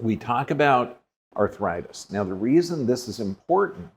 we talk about arthritis. Now, the reason this is important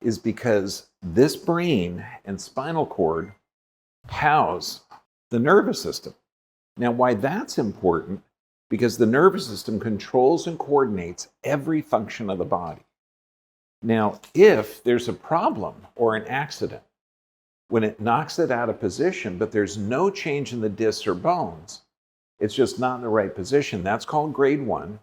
is because this brain and spinal cord house the nervous system. Now, why that's important? Because the nervous system controls and coordinates every function of the body. Now, if there's a problem or an accident, when it knocks it out of position, but there's no change in the discs or bones, it's just not in the right position, that's called grade 1.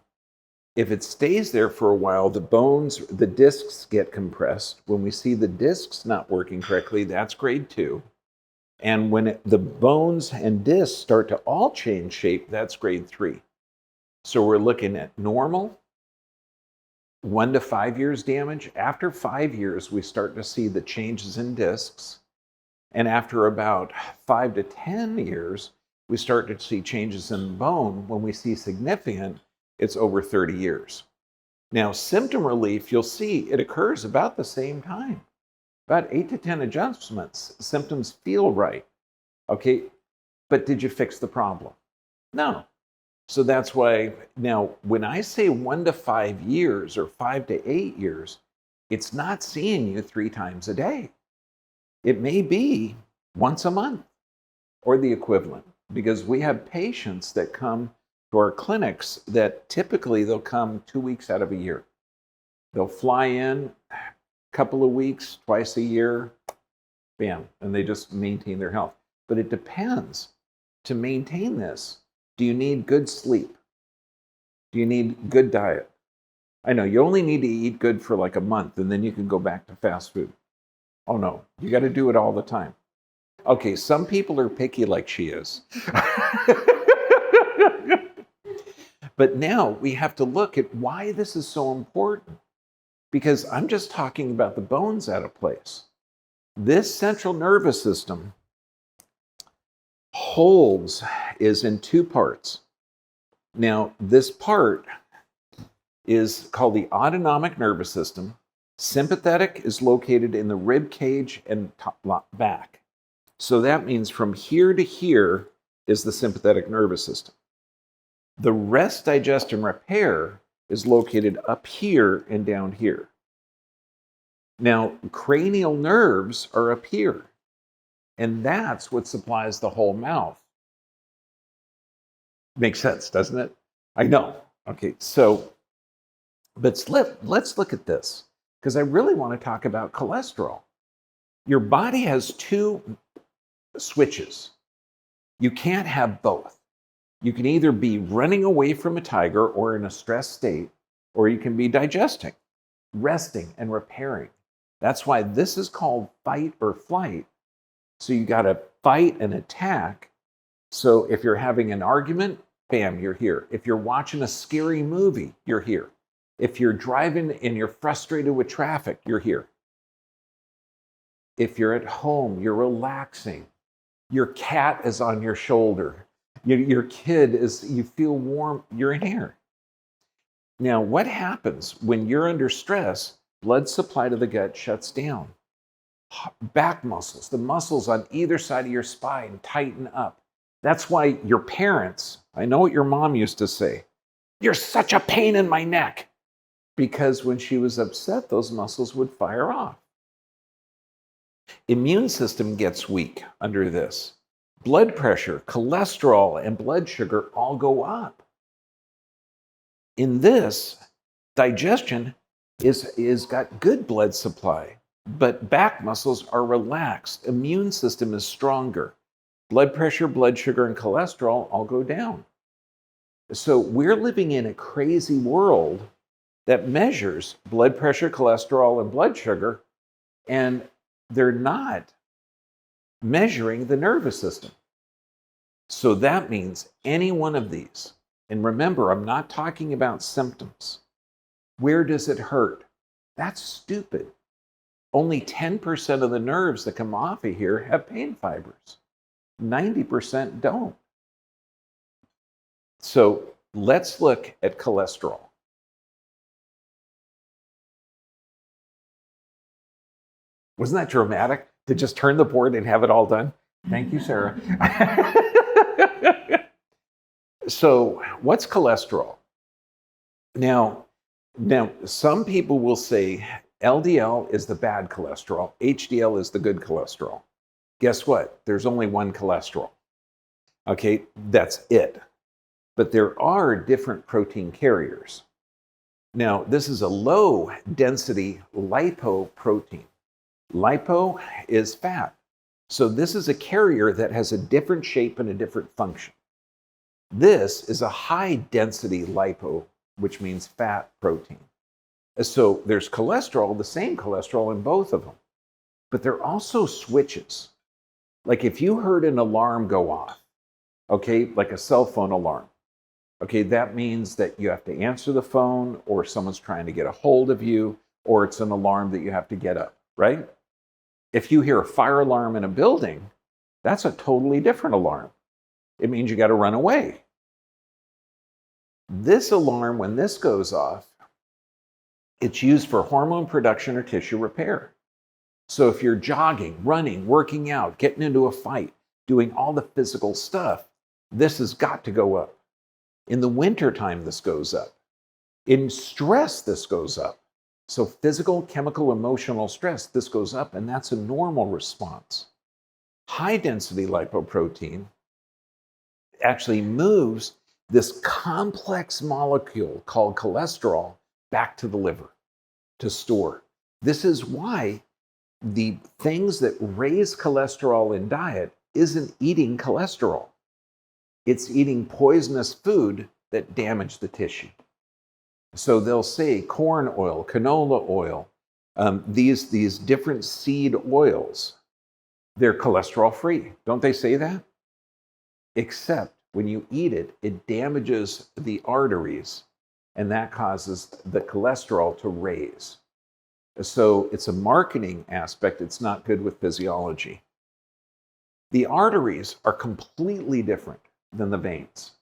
If it stays there for a while, the bones, the discs get compressed. When we see the discs not working correctly, that's grade 2. And when the bones and discs start to all change shape, that's grade 3. So we're looking at normal, 1 to 5 years damage. After 5 years, we start to see the changes in discs. And after about 5 to 10 years, we start to see changes in bone. When we see significant, it's over 30 years. Now, symptom relief, you'll see it occurs about the same time. About 8 to 10 adjustments, symptoms feel right. Okay, but did you fix the problem? No. So that's why now when I say 1 to 5 years or 5 to 8 years, it's not seeing you 3 times a day. It may be once a month or the equivalent, because we have patients that come to our clinics that typically they'll come 2 weeks out of a year. They'll fly in a couple of weeks, twice a year, bam, and they just maintain their health. But it depends. To maintain this, do you need good sleep? Do you need good diet? I know you only need to eat good for like a month and then you can go back to fast food. Oh no, you got to do it all the time. Okay, some people are picky like she is. But now we have to look at why this is so important. Because I'm just talking about the bones out of place. This central nervous system is in 2 parts. Now, this part is called the autonomic nervous system. Sympathetic is located in the rib cage and back. So that means from here to here is the sympathetic nervous system. The rest, digest, and repair is located up here and down here. Now, cranial nerves are up here, and that's what supplies the whole mouth. Makes sense, doesn't it? I know. Okay, so, but let's look at this, because I really want to talk about cholesterol. Your body has 2 switches. You can't have both. You can either be running away from a tiger or in a stressed state, or you can be digesting, resting, and repairing. That's why this is called fight or flight. So you got to fight and attack. So if you're having an argument, bam, you're here. If you're watching a scary movie, you're here. If you're driving and you're frustrated with traffic, you're here. If you're at home, you're relaxing. Your cat is on your shoulder. Your kid is, you feel warm, you're in here. Now, what happens when you're under stress? Blood supply to the gut shuts down. Back muscles, the muscles on either side of your spine tighten up. That's why your parents, I know what your mom used to say, "You're such a pain in my neck." Because when she was upset, those muscles would fire off. Immune system gets weak under this. Blood pressure, cholesterol, and blood sugar all go up. In this, digestion is got good blood supply, but back muscles are relaxed. Immune system is stronger. Blood pressure, blood sugar, and cholesterol all go down. So we're living in a crazy world that measures blood pressure, cholesterol, and blood sugar, and they're not measuring the nervous system. So that means any one of these, and remember, I'm not talking about symptoms. Where does it hurt? That's stupid. Only 10% of the nerves that come off of here have pain fibers. 90% don't. So let's look at cholesterol. Wasn't that dramatic to just turn the board and have it all done? Thank you, Sarah. So what's cholesterol? Now, some people will say LDL is the bad cholesterol, HDL is the good cholesterol. Guess what? There's only one cholesterol. Okay, that's it. But there are different protein carriers. Now, this is a low density lipoprotein. Lipo is fat. So this is a carrier that has a different shape and a different function. This is a high density lipo, which means fat protein. So there's cholesterol, the same cholesterol in both of them. But there are also switches. Like if you heard an alarm go off, okay, like a cell phone alarm, okay, that means that you have to answer the phone, or someone's trying to get a hold of you, or it's an alarm that you have to get up, right? If you hear a fire alarm in a building, that's a totally different alarm. It means you got to run away. This alarm, when this goes off, it's used for hormone production or tissue repair. So if you're jogging, running, working out, getting into a fight, doing all the physical stuff, this has got to go up. In the wintertime, this goes up. In stress, this goes up. So physical, chemical, emotional stress, this goes up, and that's a normal response. High-density lipoprotein actually moves this complex molecule called cholesterol back to the liver to store. This is why the things that raise cholesterol in diet isn't eating cholesterol. It's eating poisonous food that damage the tissue. So they'll say corn oil, canola oil, these different seed oils, they're cholesterol free. Don't they say that? Except when you eat it, it damages the arteries, and that causes the cholesterol to raise. So it's a marketing aspect. It's not good with physiology. The arteries are completely different than the veins.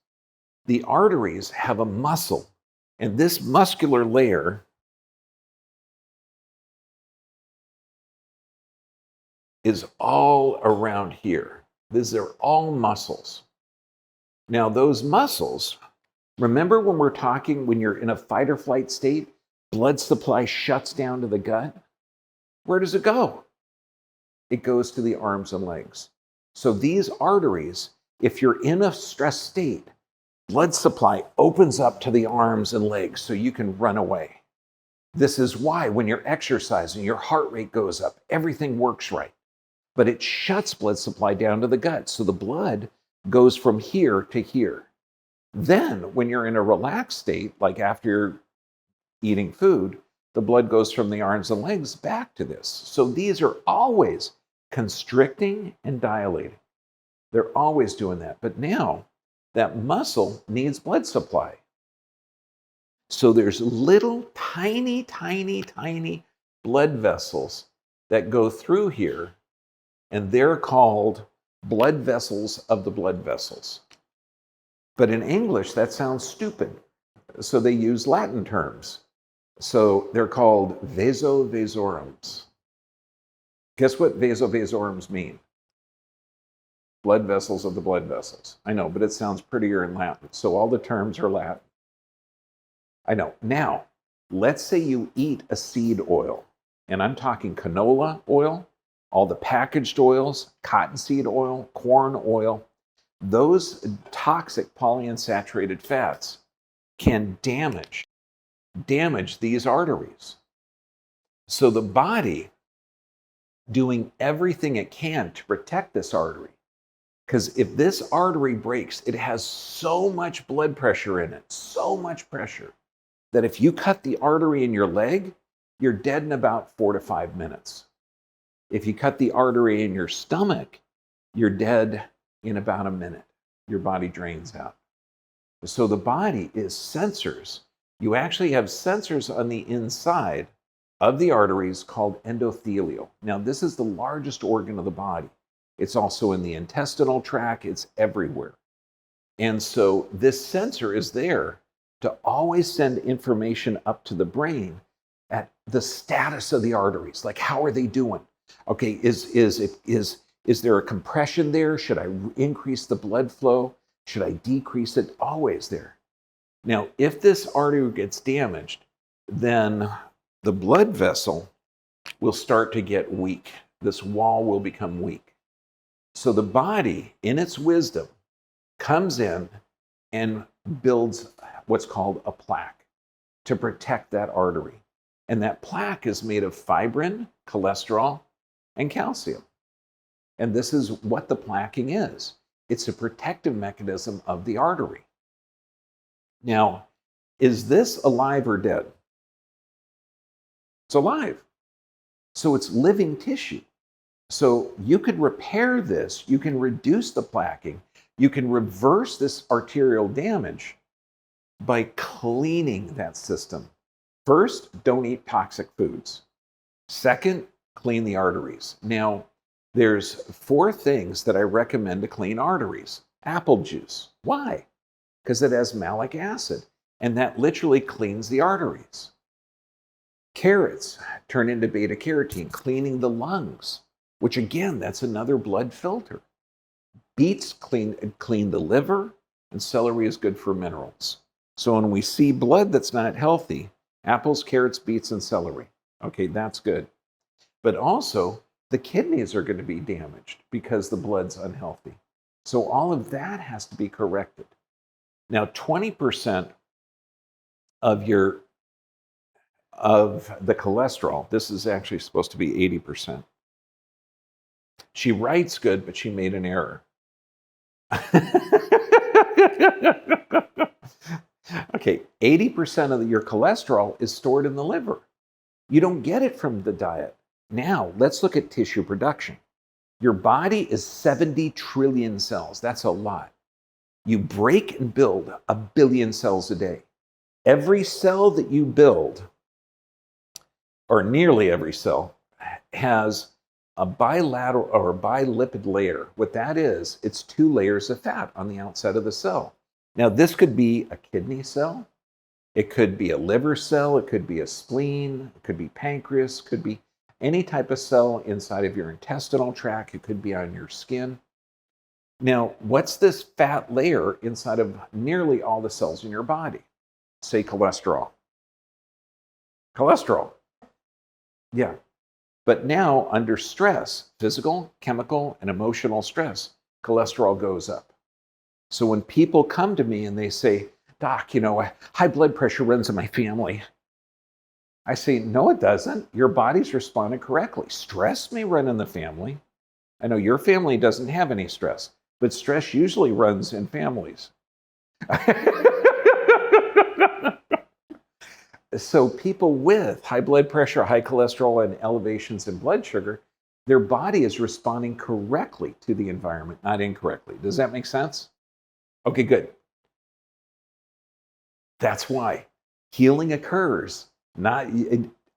The arteries have a muscle, and this muscular layer is all around here. These are all muscles. Now, those muscles, remember when we're talking, when you're in a fight or flight state, blood supply shuts down to the gut? Where does it go? It goes to the arms and legs. So these arteries, if you're in a stress state, blood supply opens up to the arms and legs so you can run away. This is why when you're exercising, your heart rate goes up, everything works right. But it shuts blood supply down to the gut, so the blood goes from here to here. Then, when you're in a relaxed state, like after you're eating food, the blood goes from the arms and legs back to this. So these are always constricting and dilating. They're always doing that. But now, that muscle needs blood supply. So there's little tiny, tiny, tiny blood vessels that go through here, and they're called blood vessels of the blood vessels. But in English, that sounds stupid. So they use Latin terms. So they're called vasovasorums. Guess what vasovasorums mean? Blood vessels of the blood vessels. I know, but it sounds prettier in Latin. So all the terms are Latin. I know. Now, let's say you eat a seed oil, and I'm talking canola oil, all the packaged oils, cottonseed oil, corn oil. Those toxic polyunsaturated fats can damage these arteries. So the body doing everything it can to protect this artery, because if this artery breaks, it has so much blood pressure in it, so much pressure, that if you cut the artery in your leg, you're dead in about 4 to 5 minutes. If you cut the artery in your stomach, you're dead in about a minute. Your body drains out. So the body is sensors. You actually have sensors on the inside of the arteries called endothelial. Now, this is the largest organ of the body. It's also in the intestinal tract. It's everywhere. And so this sensor is there to always send information up to the brain at the status of the arteries. Like, how are they doing? Okay, is there a compression there? Should I increase the blood flow? Should I decrease it? Always there. Now, if this artery gets damaged, then the blood vessel will start to get weak. This wall will become weak. So the body, in its wisdom, comes in and builds what's called a plaque to protect that artery. And that plaque is made of fibrin, cholesterol, and calcium. And this is what the plaquing is. It's a protective mechanism of the artery. Now, is this alive or dead? It's alive. So it's living tissue. So you could repair this, you can reduce the plaquing, you can reverse this arterial damage by cleaning that system. First, don't eat toxic foods. Second, clean the arteries. Now, there's 4 things that I recommend to clean arteries. Apple juice. Why? Because it has malic acid, and that literally cleans the arteries. Carrots turn into beta carotene, cleaning the lungs, which again, that's another blood filter. Beets clean the liver, and celery is good for minerals. So when we see blood that's not healthy, apples, carrots, beets, and celery. Okay, that's good. But also, the kidneys are going to be damaged because the blood's unhealthy. So all of that has to be corrected. Now, 20% of the cholesterol, this is actually supposed to be 80%. She writes good, but she made an error. Okay, 80% of your cholesterol is stored in the liver. You don't get it from the diet. Now, let's look at tissue production. Your body is 70 trillion cells. That's a lot. You break and build 1 billion cells a day. Every cell that you build, or nearly every cell, has a bilateral or bilipid layer. What that is, it's 2 layers of fat on the outside of the cell. Now, this could be a kidney cell, it could be a liver cell, it could be a spleen, it could be pancreas, it could be any type of cell inside of your intestinal tract, it could be on your skin. Now, what's this fat layer inside of nearly all the cells in your body? Say cholesterol. Cholesterol. Yeah. But now, under stress, physical, chemical, and emotional stress, cholesterol goes up. So when people come to me and they say, Doc, high blood pressure runs in my family, I say, no, it doesn't. Your body's responding correctly. Stress may run in the family. I know your family doesn't have any stress, but stress usually runs in families. So people with high blood pressure, high cholesterol, and elevations in blood sugar, their body is responding correctly to the environment, not incorrectly. Does that make sense? Okay, good. That's why healing occurs, not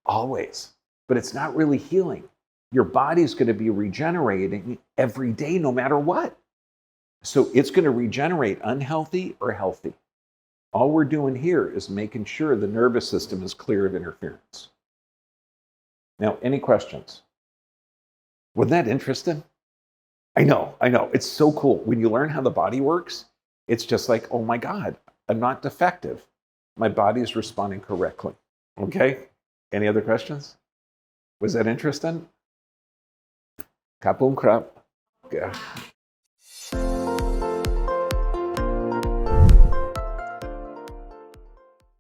always, but it's not really healing. Your body's going to be regenerating every day, no matter what. So it's going to regenerate unhealthy or healthy. All we're doing here is making sure the nervous system is clear of interference. Now, any questions? Wasn't that interesting? I know. It's so cool. When you learn how the body works, it's just like, oh my God, I'm not defective. My body is responding correctly. Okay? Any other questions? Was that interesting? Kapung krap. Yeah.